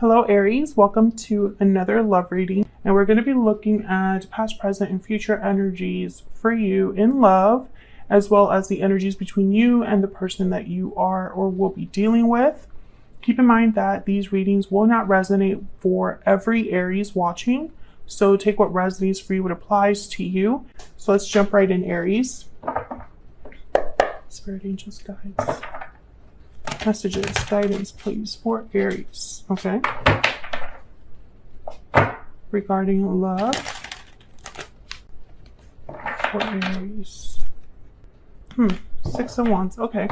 Hello Aries, welcome to another love reading, and we're going to be looking at past, present, and future energies for you in love, as well as the energies between you and the person that you are or will be dealing with. Keep in mind that these readings will not resonate for every Aries watching, so take what resonates for you, what applies to you. So let's jump right in, Aries. Spirit, angels, guides, messages, guidance, please, for Aries. Okay. Regarding love for Aries. Six of Wands. Okay.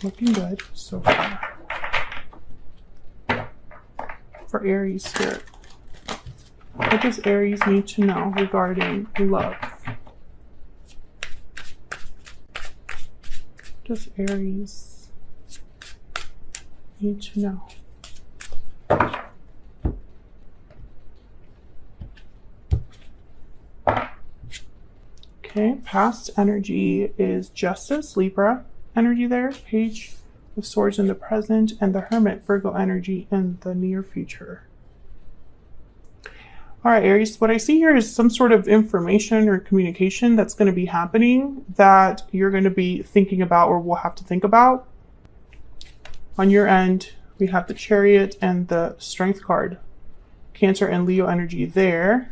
Looking good so far. For Aries spirit. What does Aries need to know regarding love? Does Aries need to know? Okay, past energy is Justice, Libra energy there, Page of Swords in the present, and the Hermit, Virgo energy in the near future. All right, Aries, what I see here is some sort of information or communication that's going to be happening that you're going to be thinking about or will have to think about. On your end, we have the Chariot and the Strength card. Cancer and Leo energy there.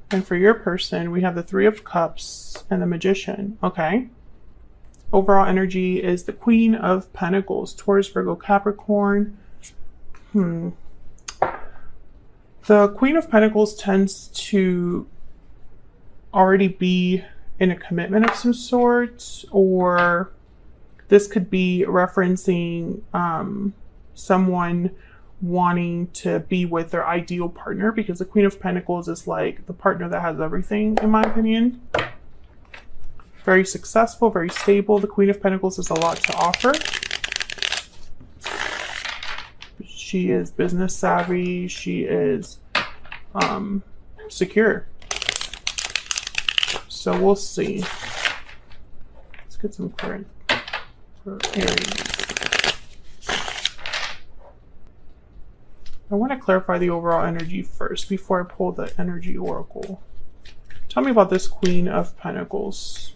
And for your person, we have the Three of Cups and the Magician. Okay. Overall energy is the Queen of Pentacles, Taurus, Virgo, Capricorn. The Queen of Pentacles tends to already be in a commitment of some sort, or this could be referencing someone wanting to be with their ideal partner, because the Queen of Pentacles is like the partner that has everything, in my opinion. Very successful, very stable. The Queen of Pentacles has a lot to offer. She is business savvy. She is secure. So we'll see. Let's get some current for Aries. I want to clarify the overall energy first before I pull the energy oracle. Tell me about this Queen of Pentacles.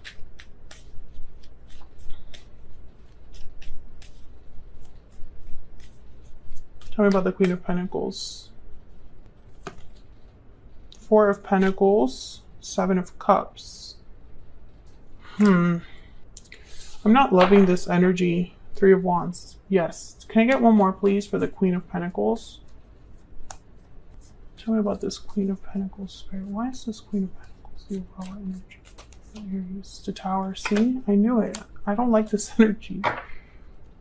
Tell me about the Queen of Pentacles. Four of Pentacles, Seven of Cups. I'm not loving this energy. Three of Wands. Yes. Can I get one more, please, for the Queen of Pentacles? Tell me about this Queen of Pentacles spirit. Why is this Queen of Pentacles the overall energy? Aries, the Tower. See? I knew it. I don't like this energy.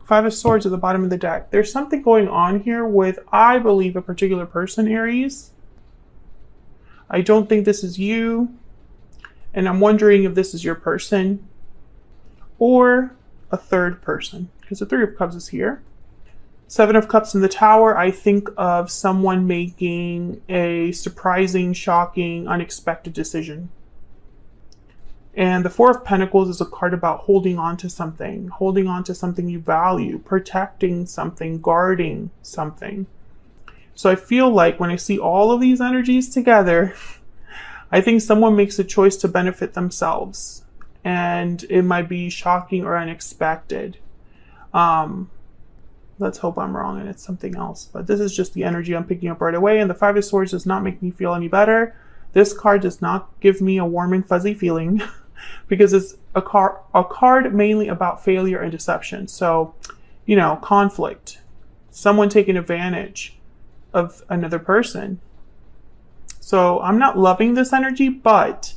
Five of Swords at the bottom of the deck. There's something going on here with, I believe, a particular person, Aries. I don't think this is you. And I'm wondering if this is your person or a third person, because the Three of Cups is here. Seven of Cups in the Tower. I think of someone making a surprising, shocking, unexpected decision. And the Four of Pentacles is a card about holding on to something you value, protecting something, guarding something. So I feel like when I see all of these energies together, I think someone makes a choice to benefit themselves, and it might be shocking or unexpected. Let's hope I'm wrong and it's something else, but this is just the energy I'm picking up right away. And the Five of Swords does not make me feel any better. This card does not give me a warm and fuzzy feeling because it's a card mainly about failure and deception. So, you know, conflict, someone taking advantage of another person. So I'm not loving this energy, but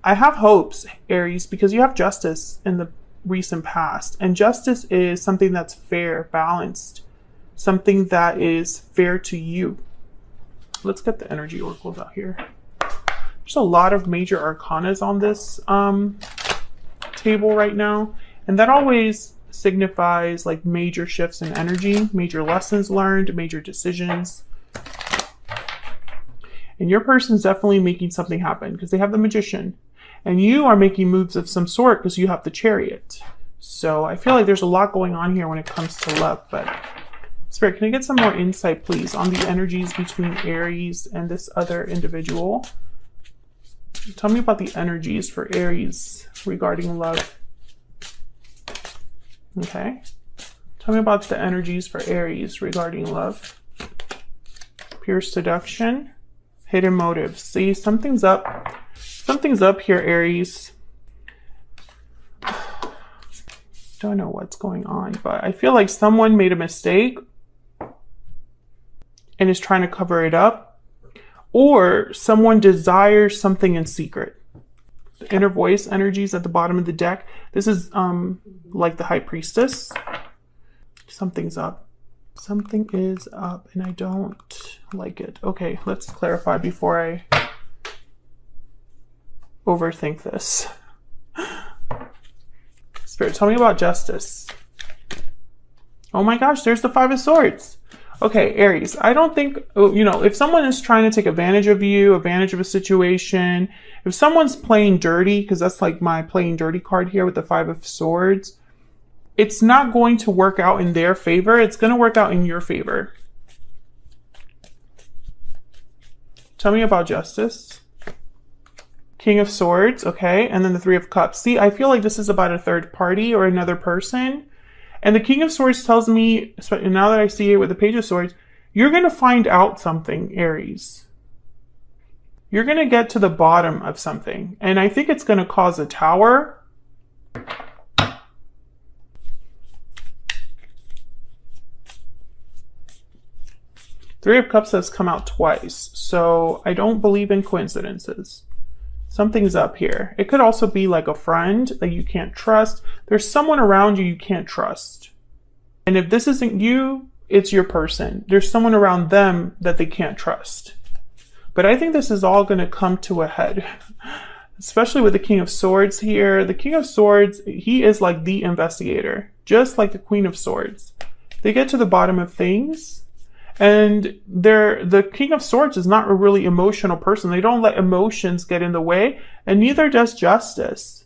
I have hopes, Aries, because you have Justice in the recent past, and justice is something that's fair, balanced, something that is fair to you. Let's get the energy oracles out here. There's a lot of major arcanas on this table right now, and that always signifies like major shifts in energy, major lessons learned, major decisions. And your person's definitely making something happen because they have the Magician, and you are making moves of some sort because you have the Chariot. So I feel like there's a lot going on here when it comes to love, but Spirit, can I get some more insight, please, on the energies between Aries and this other individual? Tell me about the energies for Aries regarding love. Okay. Tell me about the energies for Aries regarding love. Pure seduction. Hidden motives. See, something's up. Something's up here, Aries. Don't know what's going on, but I feel like someone made a mistake and is trying to cover it up, or someone desires something in secret. The inner voice energies at the bottom of the deck. This is like the High Priestess. Something's up. Something is up and I don't like it. Okay, let's clarify before I overthink this. Spirit, tell me about justice. Oh my gosh, there's the Five of Swords. Okay, Aries, I don't think, you know, if someone is trying to take advantage of you, advantage of a situation, if someone's playing dirty, because that's like my playing dirty card here with the Five of Swords, it's not going to work out in their favor. It's going to work out in your favor. Tell me about justice. King of Swords, okay, and then the Three of Cups. See, I feel like this is about a third party or another person. And the King of Swords tells me, now that I see it with the Page of Swords, you're going to find out something, Aries. You're going to get to the bottom of something. And I think it's going to cause a tower. Three of Cups has come out twice, so I don't believe in coincidences. Something's up here. It could also be like a friend that you can't trust. There's someone around you you can't trust. And if this isn't you, it's your person. There's someone around them that they can't trust. But I think this is all going to come to a head, especially with the King of Swords here. The King of Swords, he is like the investigator, just like the Queen of Swords. They get to the bottom of things. And the King of Swords is not a really emotional person. They don't let emotions get in the way, and neither does justice.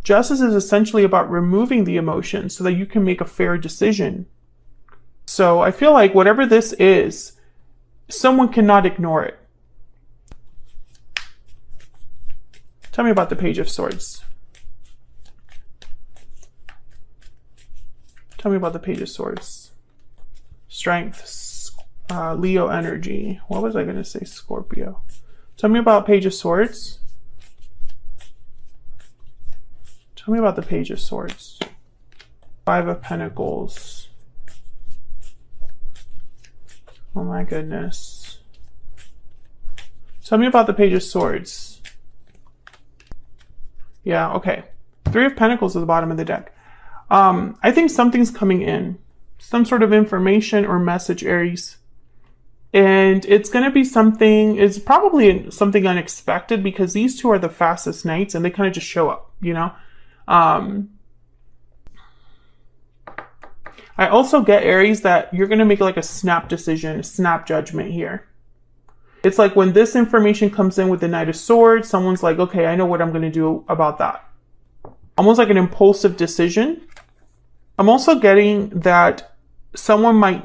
Justice is essentially about removing the emotions so that you can make a fair decision. So I feel like whatever this is, someone cannot ignore it. Tell me about the Page of Swords. Tell me about the Page of Swords. Strength. Leo energy. What was I going to say? Scorpio. Tell me about Page of Swords. Tell me about the Page of Swords. Five of Pentacles. Oh my goodness. Tell me about the Page of Swords. Yeah, okay. Three of Pentacles at the bottom of the deck. I think something's coming in. Some sort of information or message, Aries. And it's going to be something, it's probably something unexpected because these two are the fastest knights and they kind of just show up, you know? I also get, Aries, that you're going to make like a snap decision, a snap judgment here. It's like when this information comes in with the Knight of Swords, someone's like, okay, I know what I'm going to do about that. Almost like an impulsive decision. I'm also getting that someone might,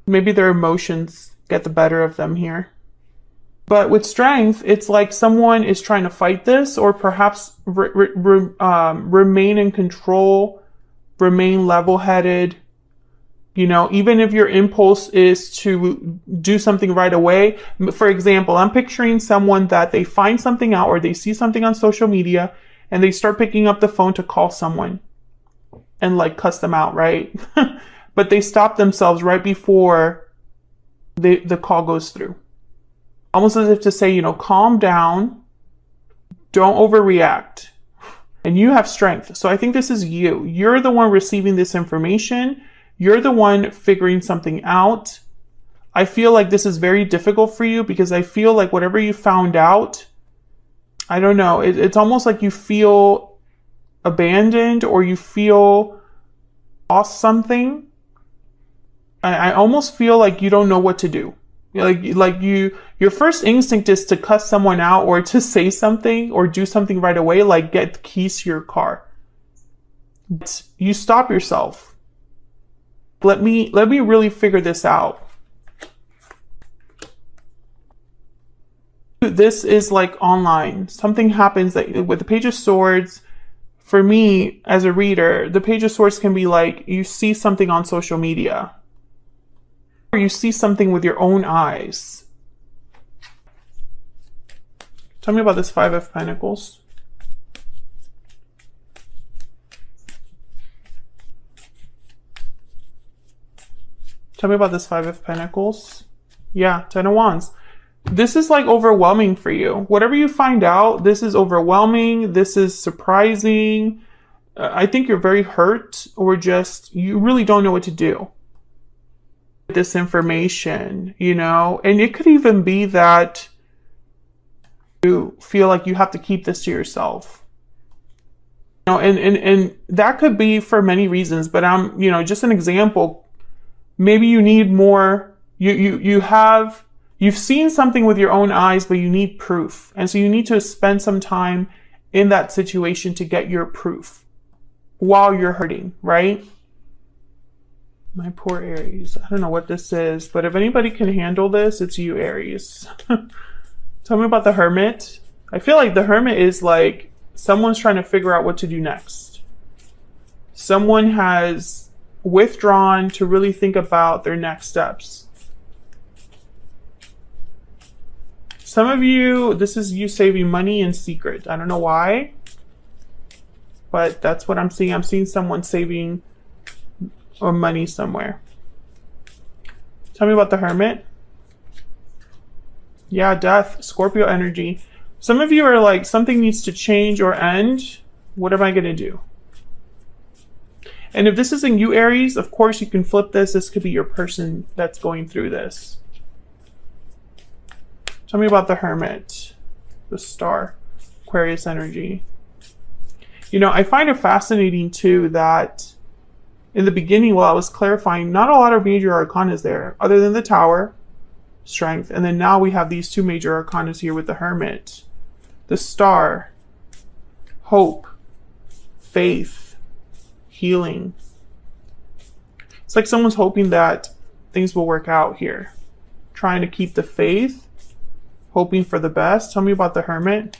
maybe their emotions get the better of them here. But with strength, it's like someone is trying to fight this or perhaps remain in control, remain level-headed. You know, even if your impulse is to do something right away. For example, I'm picturing someone that they find something out or they see something on social media and they start picking up the phone to call someone and like cuss them out, right? But they stop themselves right before the call goes through. Almost as if to say, you know, calm down, don't overreact. And you have strength. So I think this is you. You're the one receiving this information. You're the one figuring something out. I feel like this is very difficult for you because I feel like whatever you found out, I don't know, it's almost like you feel abandoned or you feel lost something. I almost feel like you don't know what to do. Your first instinct is to cuss someone out or to say something or do something right away, like get the keys to your car. But you stop yourself. Let me really figure this out. This is like online. Something happens that with the Page of Swords, for me as a reader, the Page of Swords can be like you see something on social media, or you see something with your own eyes. Tell me about this Five of Pentacles. Tell me about this Five of Pentacles. Yeah, Ten of Wands. This is like overwhelming for you. Whatever you find out, this is overwhelming. This is surprising. I think you're very hurt, or just you really don't know what to do with this information, you know? And it could even be that you feel like you have to keep this to yourself. You know, and that could be for many reasons, but I'm, you know, just an example. Maybe you need more, you've seen something with your own eyes, but you need proof. And so you need to spend some time in that situation to get your proof while you're hurting, right? My poor Aries. I don't know what this is, but if anybody can handle this, it's you, Aries. Tell me about the Hermit. I feel like the Hermit is like someone's trying to figure out what to do next. Someone has withdrawn to really think about their next steps. Some of you, this is you saving money in secret. I don't know why, but that's what I'm seeing. I'm seeing someone saving money somewhere. Tell me about the Hermit. Yeah, Death, Scorpio energy. Some of you are like, something needs to change or end. What am I going to do? And if this isn't you, Aries, of course you can flip this. This could be your person that's going through this. Tell me about the Hermit, the Star, Aquarius energy. You know, I find it fascinating too that in the beginning, while I was clarifying, not a lot of major arcanas there, other than the Tower, Strength. And then now we have these two major arcanas here with the Hermit, the Star, Hope, Faith, Healing. It's like someone's hoping that things will work out here. Trying to keep the faith, hoping for the best. Tell me about the Hermit.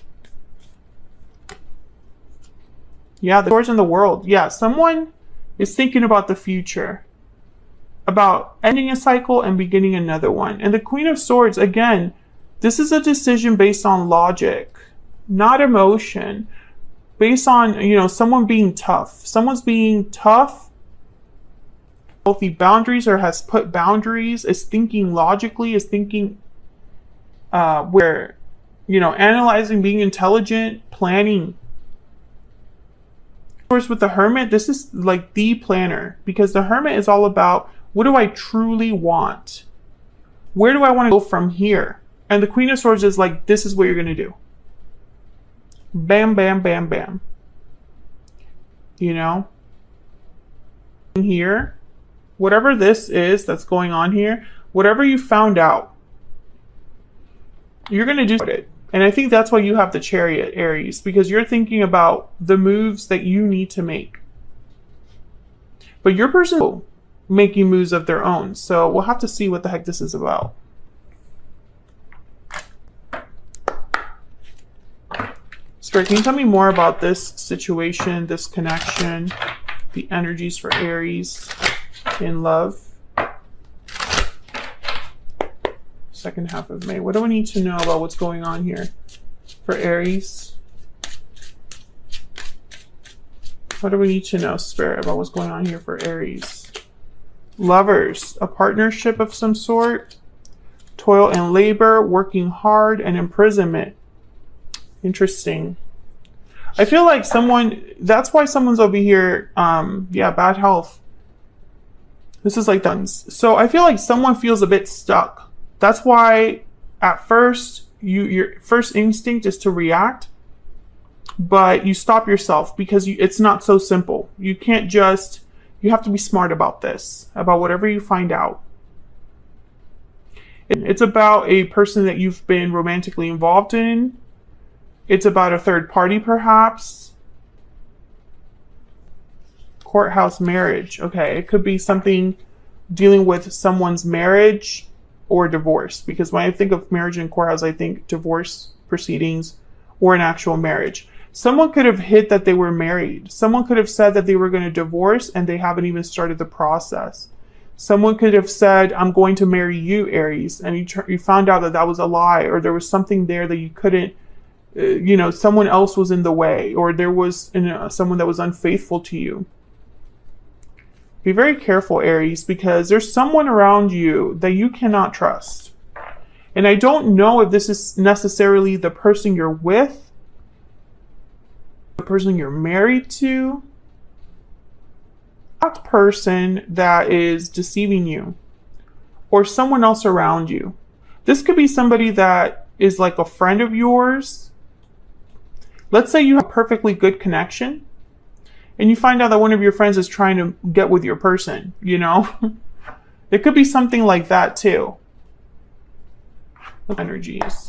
Yeah, the Swords in the World. Yeah, someone is thinking about the future, about ending a cycle and beginning another one. And the Queen of Swords, again, this is a decision based on logic, not emotion. Based on, you know, someone being tough. Someone's being tough, healthy boundaries, or has put boundaries, is thinking logically, is thinking where, you know, analyzing, being intelligent, planning. Of course, with the Hermit, this is like the planner, because the Hermit is all about, what do I truly want? Where do I want to go from here? And the Queen of Swords is like, this is what you're going to do. Bam, bam, bam, bam. You know? Here, whatever this is that's going on here, whatever you found out, you're going to do it. And I think that's why you have the Chariot, Aries, because you're thinking about the moves that you need to make. But your person is making moves of their own. So we'll have to see what the heck this is about. Spirit, can you tell me more about this situation, this connection, the energies for Aries in love? Second half of May. What do we need to know about what's going on here for Aries? What do we need to know, Spirit, about what's going on here for Aries? Lovers, a partnership of some sort, toil and labor, working hard, and imprisonment. Interesting. I feel like someone, that's why someone's over here, yeah, bad health. This is like guns. So I feel like someone feels a bit stuck. That's why at first, your first instinct is to react, but you stop yourself because it's not so simple. You can't just, you have to be smart about this, about whatever you find out. It's about a person that you've been romantically involved in. It's about a third party, perhaps. Courthouse marriage. Okay, it could be something dealing with someone's marriage or divorce. Because when I think of marriage in courthouse, I think divorce proceedings or an actual marriage. Someone could have hid that they were married. Someone could have said that they were going to divorce and they haven't even started the process. Someone could have said, I'm going to marry you, Aries, and you found out that that was a lie, or there was something there that you couldn't, someone else was in the way, or there was someone that was unfaithful to you. Be very careful, Aries, because there's someone around you that you cannot trust. And I don't know if this is necessarily the person you're with, the person you're married to, that person that is deceiving you, or someone else around you. This could be somebody that is like a friend of yours. Let's say you have a perfectly good connection and you find out that one of your friends is trying to get with your person, It could be something like that too. Energies.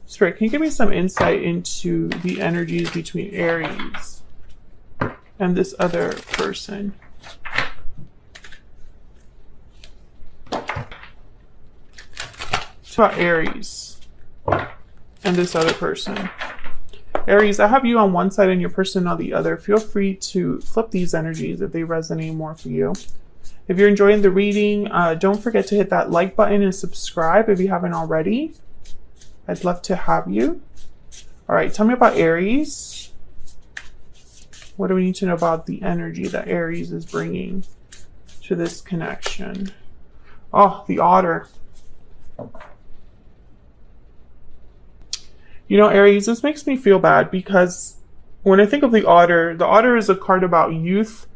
Spirit, can you give me some insight into the energies between Aries and this other person? About Aries and this other person. Aries, I have you on one side and your person on the other. Feel free to flip these energies if they resonate more for you. If you're enjoying the reading, don't forget to hit that like button and subscribe if you haven't already. I'd love to have you. All right, tell me about Aries. What do we need to know about the energy that Aries is bringing to this connection? Oh, the Otter. Aries, this makes me feel bad because when I think of the Otter is a card about youth,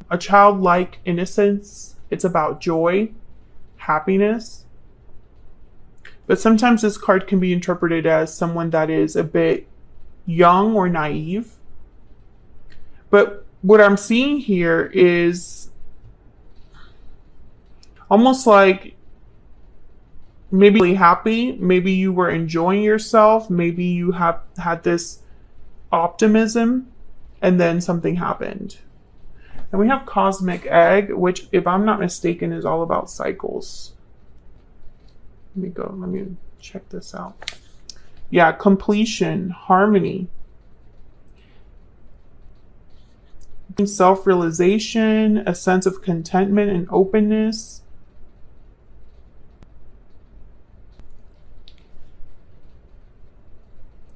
a childlike innocence. It's about joy, happiness. But sometimes this card can be interpreted as someone that is a bit young or naive. But what I'm seeing here is almost like maybe really happy, maybe you were enjoying yourself, maybe you have had this optimism, and then something happened. And we have Cosmic Egg, which, if I'm not mistaken, is all about cycles. Let me check this out. Yeah, completion, harmony, self-realization, a sense of contentment and openness.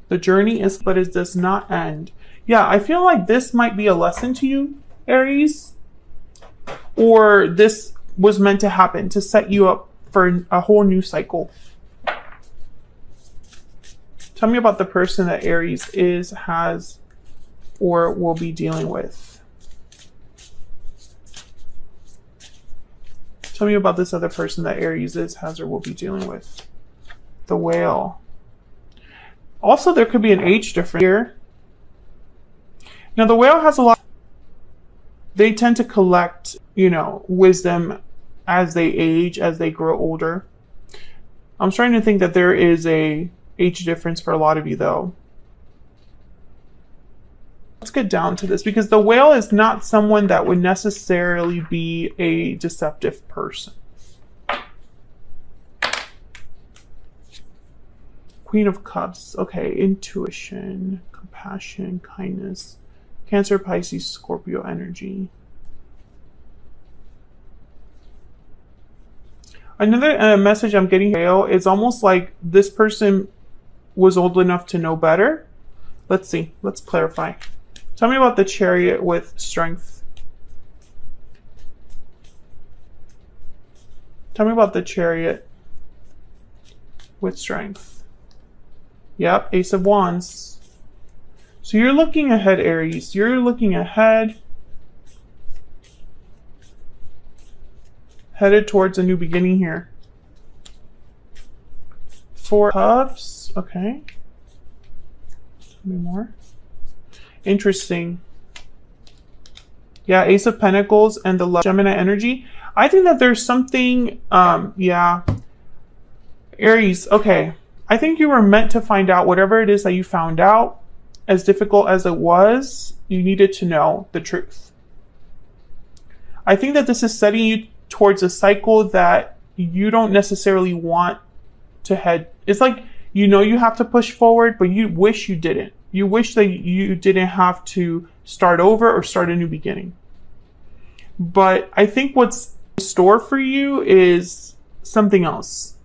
The journey is, but it does not end. Yeah, I feel like this might be a lesson to you, Aries. Or this was meant to happen to set you up for a whole new cycle. Tell me about the person that Aries is, has, or will be dealing with. Tell me about this other person that Aries is, has, or will be dealing with. The Whale. Also, there could be an age difference here. Now, the Whale has a lot. They tend to collect, wisdom as they age, as they grow older. I'm starting to think that there is a age difference for a lot of you, though. Let's get down to this, because the Whale is not someone that would necessarily be a deceptive person. Queen of Cups. Okay, intuition, compassion, kindness. Cancer, Pisces, Scorpio energy. Another message I'm getting here is almost like this person was old enough to know better. Let's see. Let's clarify. Tell me about the Chariot with strength. Tell me about the Chariot with strength. Yep, Ace of Wands. So you're looking ahead, Aries. You're looking ahead. Headed towards a new beginning here. Four Cups. Okay. Tell me more. Interesting. Yeah, Ace of Pentacles and the Gemini energy. I think that there's something, yeah. Aries, okay. I think you were meant to find out whatever it is that you found out. As difficult as it was, you needed to know the truth. I think that this is setting you towards a cycle that you don't necessarily want to head. It's like, you know, you have to push forward, but you wish you didn't. You wish that you didn't have to start over or start a new beginning. But I think what's in store for you is something else.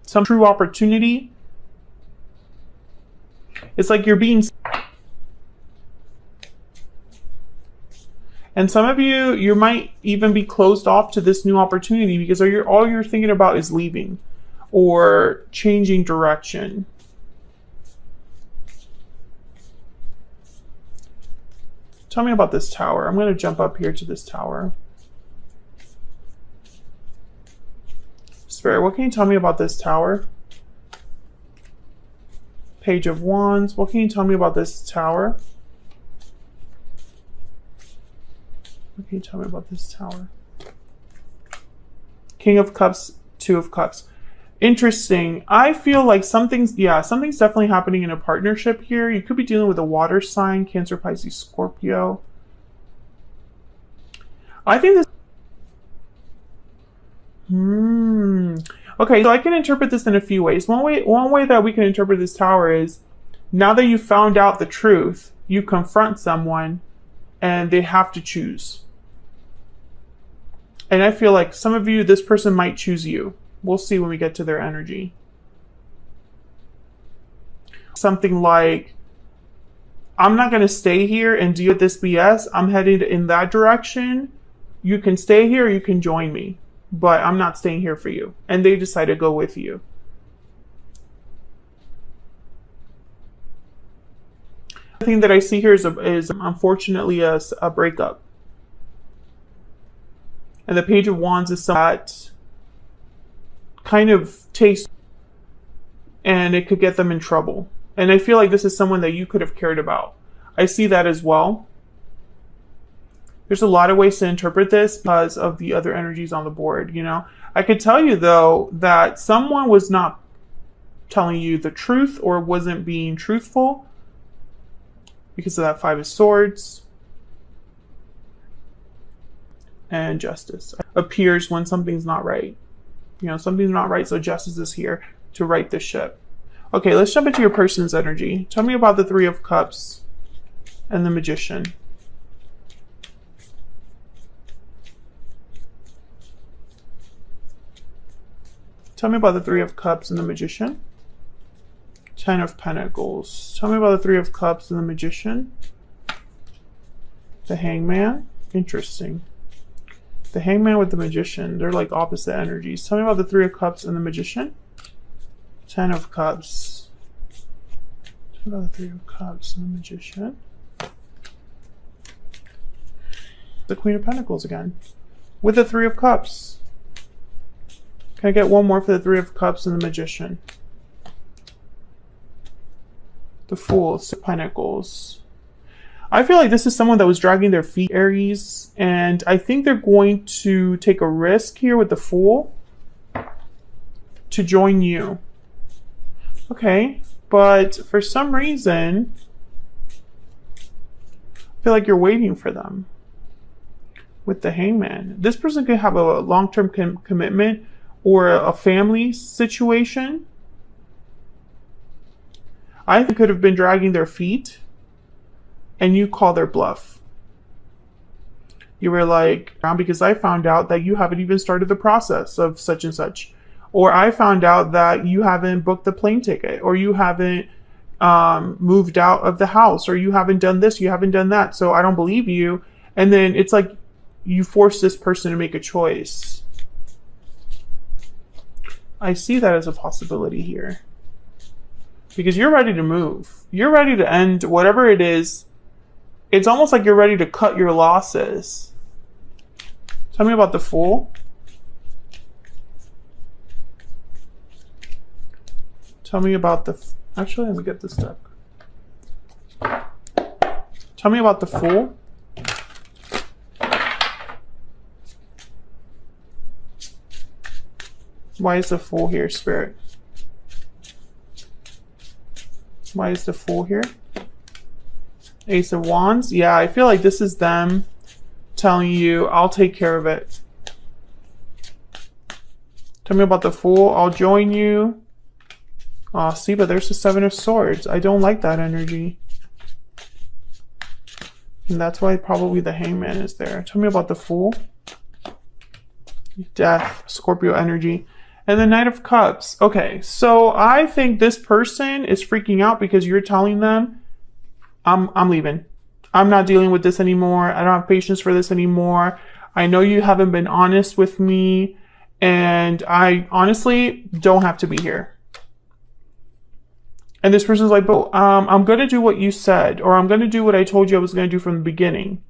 Some true opportunity. It's like you're being... And some of you might even be closed off to this new opportunity because all you're thinking about is leaving or changing direction. Tell me about this tower. I'm going to jump up here to this tower. Spirit, what can you tell me about this tower? Page of Wands. What can you tell me about this tower? What can you tell me about this tower? King of Cups, Two of Cups. Interesting. I feel like something's definitely happening in a partnership here. You could be dealing with a water sign, Cancer, Pisces, Scorpio. I think this... Okay, so I can interpret this in a few ways. One way that we can interpret this tower is, now that you found out the truth, you confront someone and they have to choose. And I feel like some of you, this person might choose you. We'll see when we get to their energy. Something like, I'm not going to stay here and deal with this BS. I'm headed in that direction. You can stay here, or you can join me, but I'm not staying here for you. And they decide to go with you. The thing that I see here is unfortunately a breakup. And the Page of Wands is that kind of taste, and it could get them in trouble. And I feel like this is someone that you could have cared about. I see that as well. There's a lot of ways to interpret this because of the other energies on the board, you know. I could tell you, though, that someone was not telling you the truth or wasn't being truthful because of that Five of Swords. And Justice appears when something's not right. You know, something's not right, so Justice is here to right the ship. Okay, let's jump into your person's energy. Tell me about the Three of Cups and the Magician. Tell me about the Three of Cups and the Magician. Ten of Pentacles. Tell me about the Three of Cups and the Magician. The Hangman. Interesting. The Hangman with the Magician. They're like opposite energies. Tell me about the Three of Cups and the Magician. Ten of Cups. Tell me about the Three of Cups and the Magician. The Queen of Pentacles again. With the Three of Cups. Can I get one more for the Three of Cups and the Magician? The Fool, Six of Pentacles. I feel like this is someone that was dragging their feet, Aries, and I think they're going to take a risk here with the Fool to join you. Okay, but for some reason, I feel like you're waiting for them with the Hangman. This person could have a long-term commitment or a family situation. I think could have been dragging their feet. And you call their bluff. You were like, because I found out that you haven't even started the process of such and such. Or I found out that you haven't booked the plane ticket. Or you haven't moved out of the house. Or you haven't done this, you haven't done that. So I don't believe you. And then it's like you force this person to make a choice. I see that as a possibility here. Because you're ready to move. You're ready to end whatever it is. It's almost like you're ready to cut your losses. Tell me about the Fool. Tell me about the... Actually, let me get this deck. Tell me about the Fool. Why is the Fool here, Spirit? Why is the Fool here? Ace of Wands. Yeah, I feel like this is them telling you, I'll take care of it. Tell me about the Fool. I'll join you. Oh, see, but there's the Seven of Swords. I don't like that energy. And that's why probably the Hangman is there. Tell me about the Fool. Death, Scorpio energy. And the Knight of Cups. Okay, so I think this person is freaking out because you're telling them, I'm leaving. I'm not dealing with this anymore. I don't have patience for this anymore. I know you haven't been honest with me. And I honestly don't have to be here. And this person's like, but I'm going to do what you said, or I'm going to do what I told you I was going to do from the beginning.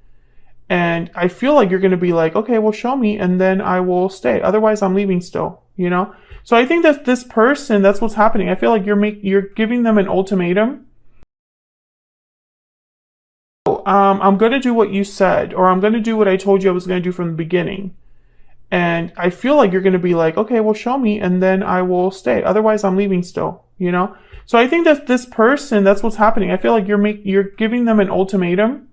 And I feel like you're going to be like, okay, well, show me, and then I will stay. Otherwise, I'm leaving still, you know? So I think that this person, that's what's happening. I feel like you're giving them an ultimatum. I'm going to do what you said, or I'm going to do what I told you I was going to do from the beginning. And I feel like you're going to be like, okay, well, show me, and then I will stay. Otherwise, I'm leaving still, you know? So I think that this person, that's what's happening. I feel like you're giving them an ultimatum.